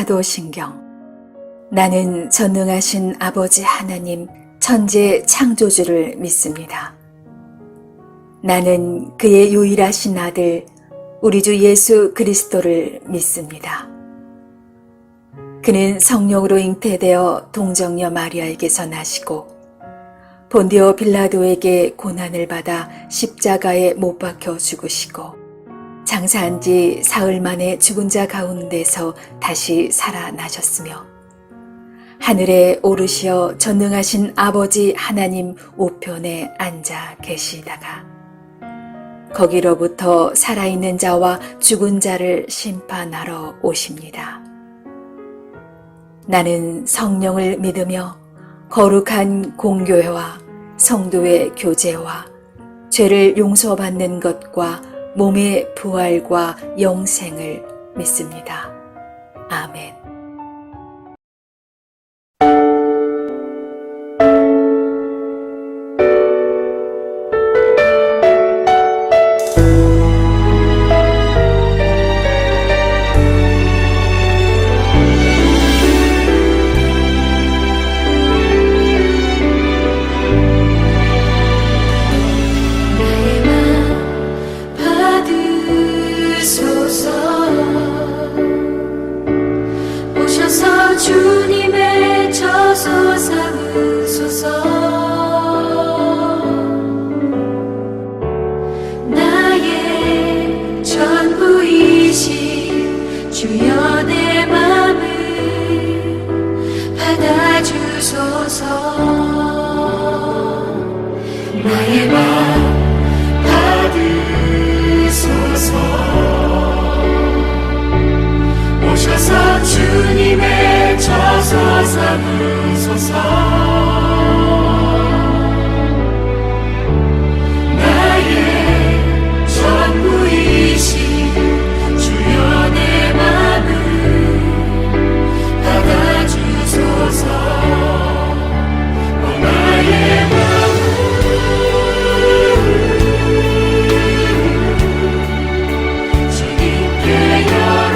사도신경. 나는 전능하신 아버지 하나님 천지 창조주를 믿습니다. 나는 그의 유일하신 아들 우리 주 예수 그리스도를 믿습니다. 그는 성령으로 잉태되어 동정녀 마리아에게서 나시고 본디오 빌라도에게 고난을 받아 십자가에 못 박혀 죽으시고 장사한 지 사흘 만에 죽은 자 가운데서 다시 살아나셨으며 하늘에 오르시어 전능하신 아버지 하나님 우편에 앉아 계시다가 거기로부터 살아있는 자와 죽은 자를 심판하러 오십니다. 나는 성령을 믿으며 거룩한 공교회와 성도의 교제와 죄를 용서받는 것과 몸의 부활과 영생을 믿습니다. 아멘. 주님의 저소 삼으소서. 나의 전부이신 주여 내 맘을 받아주소서. 나의 맘 받으소서. 오셔서 주님의 저소 삼으소서. 나의 전부이신 주여 내 맘을 받아주소서. 나의 맘을 주님께 열어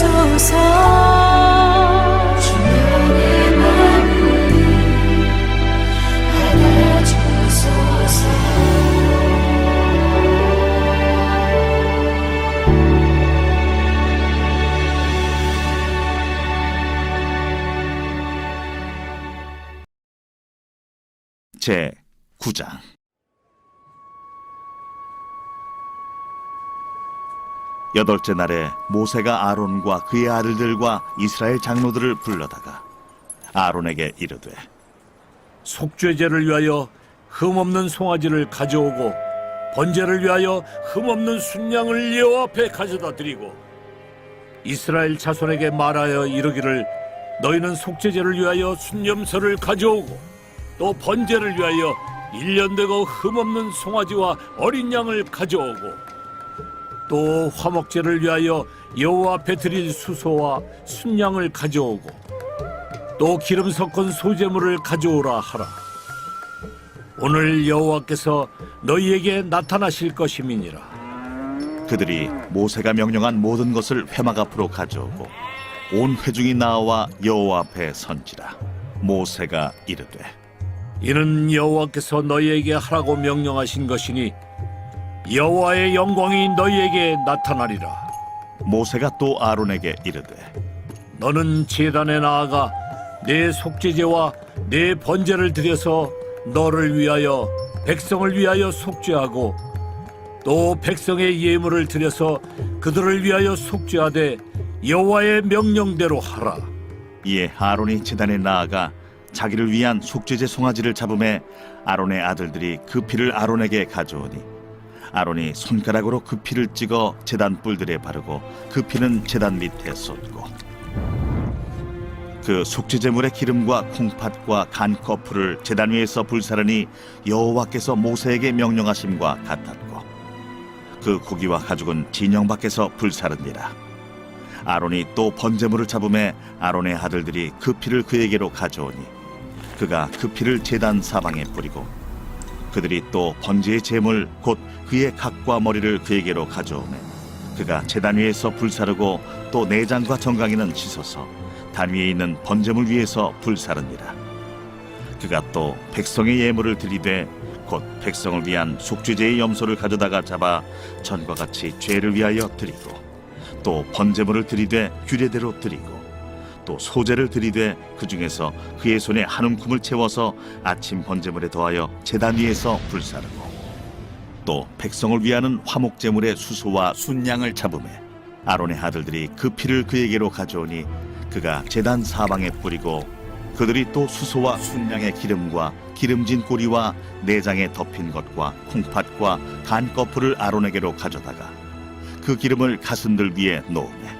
주소서. 주여 내 맘을 받아주소서. 제 9장. 여덟째 날에 모세가 아론과 그의 아들들과 이스라엘 장로들을 불러다가 아론에게 이르되, 속죄제를 위하여 흠없는 송아지를 가져오고 번제를 위하여 흠없는 순양을 여호와 앞에 가져다 드리고 이스라엘 자손에게 말하여 이르기를, 너희는 속죄제를 위하여 순염소를 가져오고 또 번제를 위하여 1년 되고 흠없는 송아지와 어린 양을 가져오고 또 화목제를 위하여 여호와 앞에 드릴 수소와 순양을 가져오고 또 기름 섞은 소제물을 가져오라 하라. 오늘 여호와께서 너희에게 나타나실 것임이니라. 그들이 모세가 명령한 모든 것을 회막 앞으로 가져오고 온 회중이 나와 여호와 앞에 선지라. 모세가 이르되, 이는 여호와께서 너희에게 하라고 명령하신 것이니 여호와의 영광이 너희에게 나타나리라. 모세가 또 아론에게 이르되, 너는 제단에 나아가 내 속죄제와 내 번제를 드려서 너를 위하여 백성을 위하여 속죄하고 또 백성의 예물을 드려서 그들을 위하여 속죄하되 여호와의 명령대로 하라. 이에 아론이 제단에 나아가 자기를 위한 속죄제 송아지를 잡음에 아론의 아들들이 그 피를 아론에게 가져오니 아론이 손가락으로 그 피를 찍어 제단 뿔들에 바르고 그 피는 제단 밑에 쏟고 그 속죄제물의 기름과 콩팥과 간 거풀을 제단 위에서 불사르니 여호와께서 모세에게 명령하심과 같았고 그 고기와 가죽은 진영 밖에서 불사르니라. 아론이 또 번제물을 잡음에 아론의 아들들이 그 피를 그에게로 가져오니 그가 그 피를 제단 사방에 뿌리고 그들이 또 번제의 제물 곧 그의 각과 머리를 그에게로 가져오매 그가 제단 위에서 불사르고 또 내장과 정강이는 씻어서 단 위에 있는 번제물 위에서 불사르니라. 그가 또 백성의 예물을 드리되 곧 백성을 위한 속죄제의 염소를 가져다가 잡아 전과 같이 죄를 위하여 드리고 또 번제물을 드리되 규례대로 드리고 또 소제를 드리되 그 중에서 그의 손에 한 움큼을 채워서 아침 번제물에 더하여 제단 위에서 불사르고 또 백성을 위하는 화목제물의 수소와 순양을 잡음에 아론의 아들들이 그 피를 그에게로 가져오니 그가 제단 사방에 뿌리고 그들이 또 수소와 순양의 기름과 기름진 꼬리와 내장에 덮인 것과 콩팥과 간 거풀을 아론에게로 가져다가 그 기름을 가슴들 위에 놓으매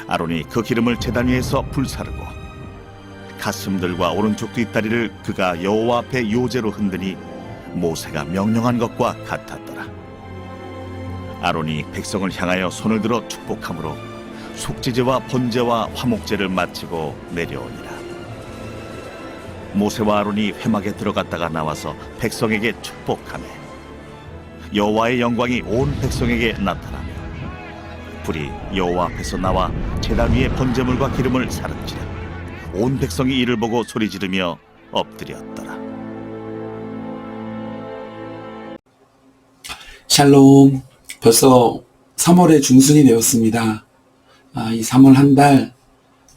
아론이 그 기름을 제단 위에서 불사르고 가슴들과 오른쪽 뒷다리를 그가 여호와 앞에 요제로 흔드니 모세가 명령한 것과 같았더라. 아론이 백성을 향하여 손을 들어 축복함으로 속죄제와 번제와 화목제를 마치고 내려오니라. 모세와 아론이 회막에 들어갔다가 나와서 백성에게 축복하매 여호와의 영광이 온 백성에게 나타나며 불이 여호와 앞에서 나와 제단 위에 번제물과 기름을 사른지라. 온 백성이 이를 보고 소리 지르며 엎드렸더라. 샬롬. 벌써 3월의 중순이 되었습니다. 이 3월 한 달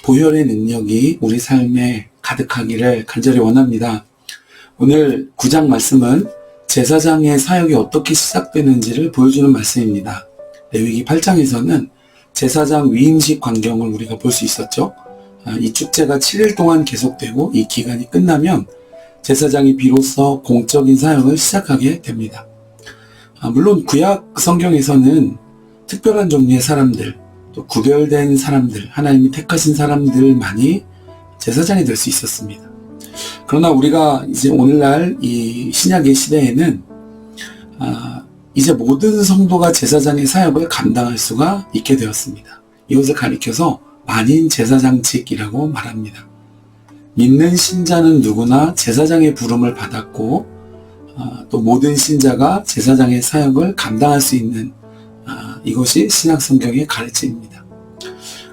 보혈의 능력이 우리 삶에 가득하기를 간절히 원합니다. 오늘 9장 말씀은 제사장의 사역이 어떻게 시작되는지를 보여주는 말씀입니다. 레위기 8장에서는 제사장 위임식 광경을 우리가 볼 수 있었죠. 이 축제가 7일 동안 계속되고 이 기간이 끝나면 제사장이 비로소 공적인 사역을 시작하게 됩니다. 물론 구약 성경에서는 특별한 종류의 사람들, 또 구별된 사람들, 하나님이 택하신 사람들만이 제사장이 될 수 있었습니다. 그러나 우리가 이제 오늘날 이 신약의 시대에는 이제 모든 성도가 제사장의 사역을 감당할 수가 있게 되었습니다. 이것을 가리켜서 만인 제사장직이라고 말합니다. 믿는 신자는 누구나 제사장의 부름을 받았고 또 모든 신자가 제사장의 사역을 감당할 수 있는 이것이 신약 성경의 가르침입니다.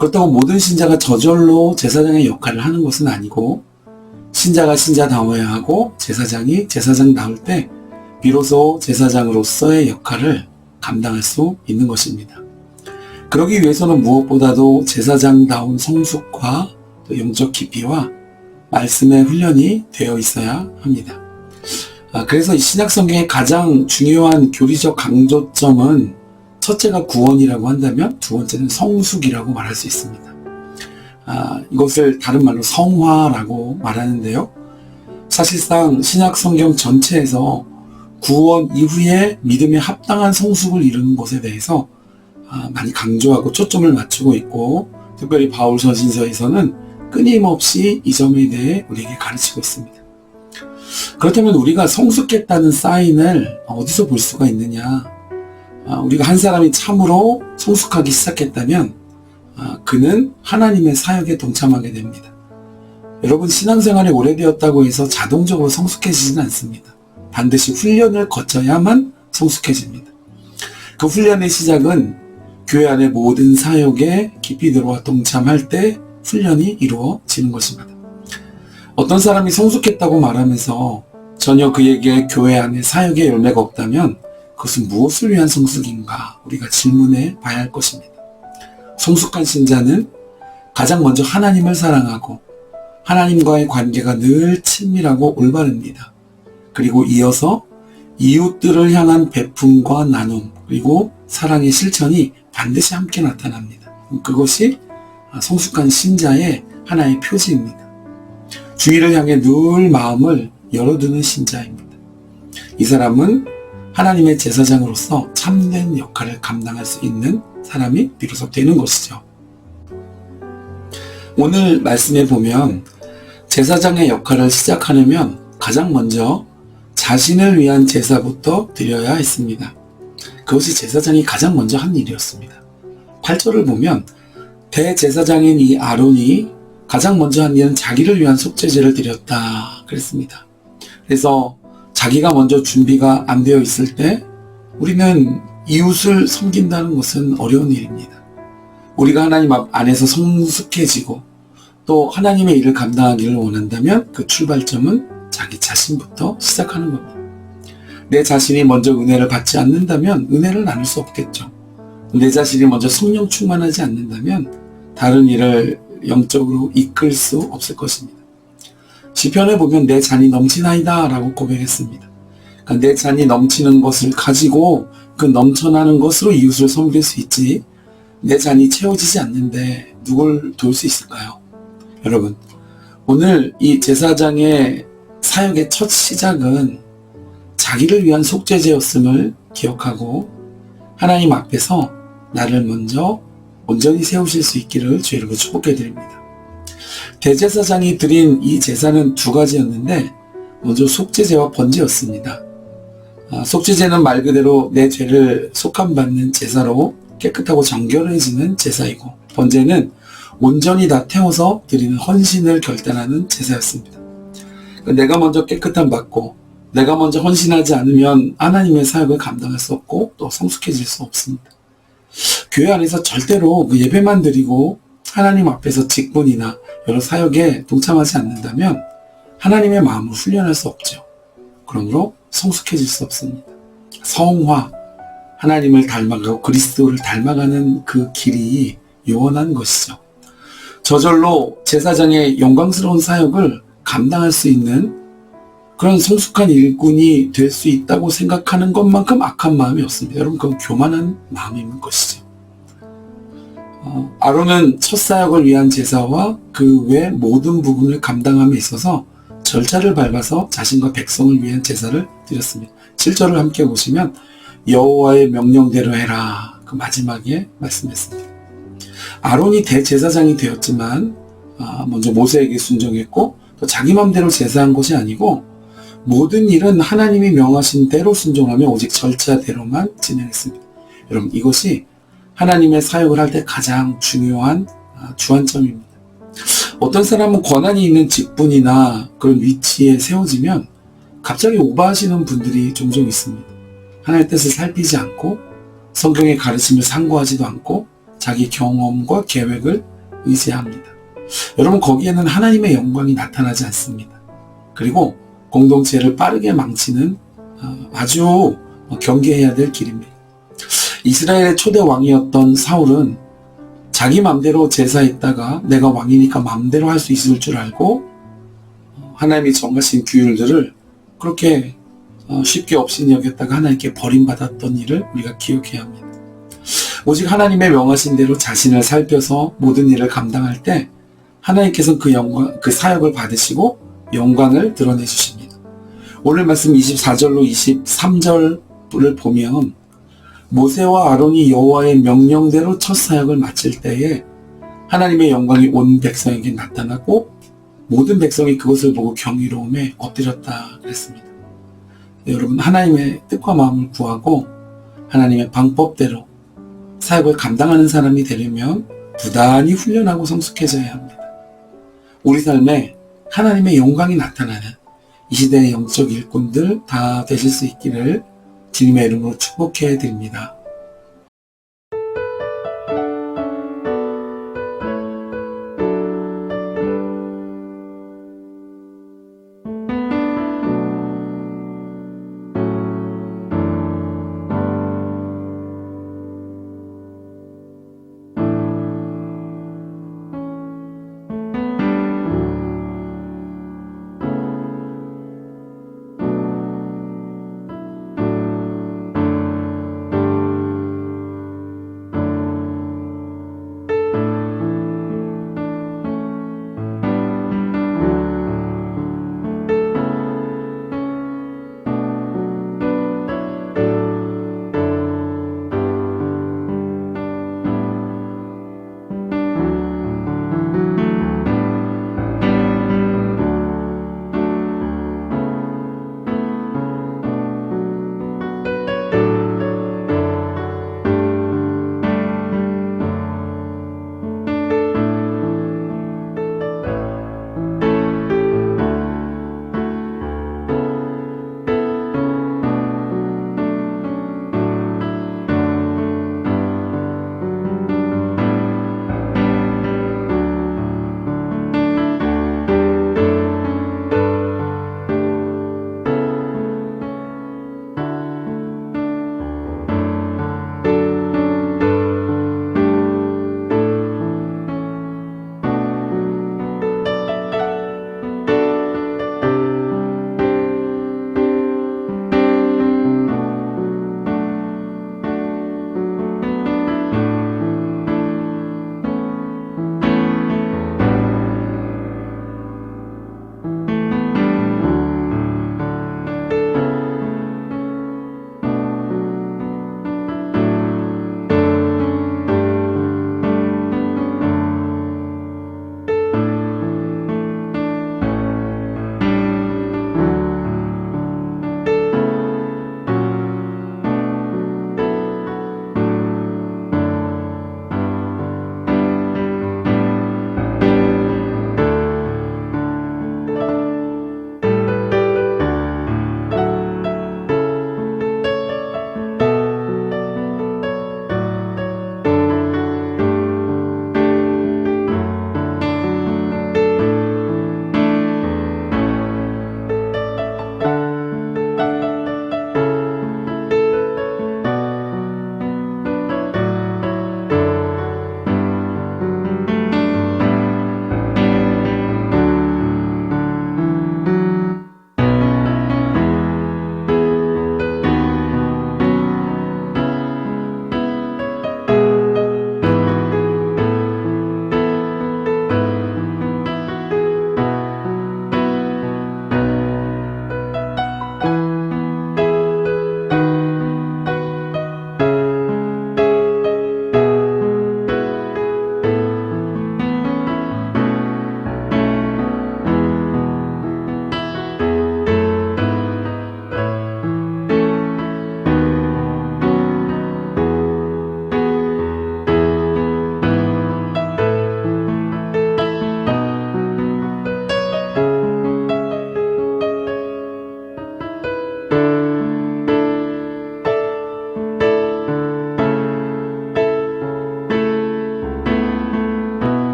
그렇다고 모든 신자가 저절로 제사장의 역할을 하는 것은 아니고 신자가 신자다워야 하고 제사장이 제사장다울 때 비로소 제사장으로서의 역할을 감당할 수 있는 것입니다. 그러기 위해서는 무엇보다도 제사장다운 성숙과 또 영적 깊이와 말씀의 훈련이 되어 있어야 합니다. 그래서 이 신약성경의 가장 중요한 교리적 강조점은 첫째가 구원이라고 한다면 두 번째는 성숙이라고 말할 수 있습니다. 이것을 다른 말로 성화라고 말하는데요. 사실상 신약성경 전체에서 구원 이후에 믿음에 합당한 성숙을 이루는 것에 대해서 많이 강조하고 초점을 맞추고 있고, 특별히 바울 서신서에서는 끊임없이 이 점에 대해 우리에게 가르치고 있습니다. 그렇다면 우리가 성숙했다는 사인을 어디서 볼 수가 있느냐? 우리가 한 사람이 참으로 성숙하기 시작했다면 그는 하나님의 사역에 동참하게 됩니다. 여러분, 신앙생활이 오래되었다고 해서 자동적으로 성숙해지지는 않습니다. 반드시 훈련을 거쳐야만 성숙해집니다. 그 훈련의 시작은 교회 안의 모든 사역에 깊이 들어와 동참할 때 훈련이 이루어지는 것입니다. 어떤 사람이 성숙했다고 말하면서 전혀 그에게 교회 안의 사역의 열매가 없다면 그것은 무엇을 위한 성숙인가 우리가 질문해 봐야 할 것입니다. 성숙한 신자는 가장 먼저 하나님을 사랑하고 하나님과의 관계가 늘 친밀하고 올바릅니다. 그리고 이어서 이웃들을 향한 베품과 나눔, 그리고 사랑의 실천이 반드시 함께 나타납니다. 그것이 성숙한 신자의 하나의 표지입니다. 주의를 향해 늘 마음을 열어두는 신자입니다. 이 사람은 하나님의 제사장으로서 참된 역할을 감당할 수 있는 사람이 비로소 되는 것이죠. 오늘 말씀에 보면 제사장의 역할을 시작하려면 가장 먼저 자신을 위한 제사부터 드려야 했습니다. 그것이 제사장이 가장 먼저 한 일이었습니다. 8절을 보면 대제사장인 이 아론이 가장 먼저 한 일은 자기를 위한 속죄제를 드렸다 그랬습니다. 그래서 자기가 먼저 준비가 안 되어 있을 때 우리는 이웃을 섬긴다는 것은 어려운 일입니다. 우리가 하나님 안에서 성숙해지고 또 하나님의 일을 감당하기를 원한다면 그 출발점은 자기 자신부터 시작하는 겁니다. 내 자신이 먼저 은혜를 받지 않는다면 은혜를 나눌 수 없겠죠. 내 자신이 먼저 성령 충만하지 않는다면 다른 일을 영적으로 이끌 수 없을 것입니다. 시편에 보면 내 잔이 넘치나이다 라고 고백했습니다. 그러니까 내 잔이 넘치는 것을 가지고 그 넘쳐나는 것으로 이웃을 섬길 수 있지, 내 잔이 채워지지 않는데 누굴 도울 수 있을까요? 여러분, 오늘 이 제사장의 사역의 첫 시작은 자기를 위한 속죄제였음을 기억하고 하나님 앞에서 나를 먼저 온전히 세우실 수 있기를 주의 이름으로 축복해 드립니다. 대제사장이 드린 이 제사는 두 가지였는데 먼저 속죄제와 번제였습니다. 속죄제는 말 그대로 내 죄를 속함받는 제사로 깨끗하고 정결해지는 제사이고, 번제는 온전히 다 태워서 드리는 헌신을 결단하는 제사였습니다. 내가 먼저 깨끗함 받고 내가 먼저 헌신하지 않으면 하나님의 사역을 감당할 수 없고 또 성숙해질 수 없습니다. 교회 안에서 절대로 그 예배만 드리고 하나님 앞에서 직분이나 여러 사역에 동참하지 않는다면 하나님의 마음을 훈련할 수 없죠. 그러므로 성숙해질 수 없습니다. 성화, 하나님을 닮아가고 그리스도를 닮아가는 그 길이 요원한 것이죠. 저절로 제사장의 영광스러운 사역을 감당할 수 있는 그런 성숙한 일꾼이 될 수 있다고 생각하는 것만큼 악한 마음이 없습니다. 여러분, 그건 교만한 마음인 것이죠. 아론은 첫 사역을 위한 제사와 그 외 모든 부분을 감당함에 있어서 절차를 밟아서 자신과 백성을 위한 제사를 드렸습니다. 7절을 함께 보시면 여호와의 명령대로 해라, 그 마지막에 말씀했습니다. 아론이 대제사장이 되었지만 먼저 모세에게 순종했고 또 자기 맘대로 제사한 것이 아니고 모든 일은 하나님이 명하신 대로 순종하며 오직 절차대로만 진행했습니다. 여러분, 이것이 하나님의 사역을 할 때 가장 중요한 주안점입니다. 어떤 사람은 권한이 있는 직분이나 그런 위치에 세워지면 갑자기 오버하시는 분들이 종종 있습니다. 하나님의 뜻을 살피지 않고 성경의 가르침을 상고하지도 않고 자기 경험과 계획을 의지합니다. 여러분, 거기에는 하나님의 영광이 나타나지 않습니다. 그리고 공동체를 빠르게 망치는 아주 경계해야 될 길입니다. 이스라엘의 초대 왕이었던 사울은 자기 맘대로 제사했다가 내가 왕이니까 맘대로 할 수 있을 줄 알고 하나님이 정하신 규율들을 그렇게 쉽게 없이 여겼다가 하나님께 버림받았던 일을 우리가 기억해야 합니다. 오직 하나님의 명하신 대로 자신을 살펴서 모든 일을 감당할 때 하나님께서는 그 사역을 받으시고 영광을 드러내 주십니다. 오늘 말씀 24절로 23절을 보면 모세와 아론이 여호와의 명령대로 첫 사역을 마칠 때에 하나님의 영광이 온 백성에게 나타나고 모든 백성이 그것을 보고 경이로움에 엎드렸다 그랬습니다. 여러분, 하나님의 뜻과 마음을 구하고 하나님의 방법대로 사역을 감당하는 사람이 되려면 부단히 훈련하고 성숙해져야 합니다. 우리 삶에 하나님의 영광이 나타나는 이 시대의 영적 일꾼들 다 되실 수 있기를 주님의 이름으로 축복해 드립니다.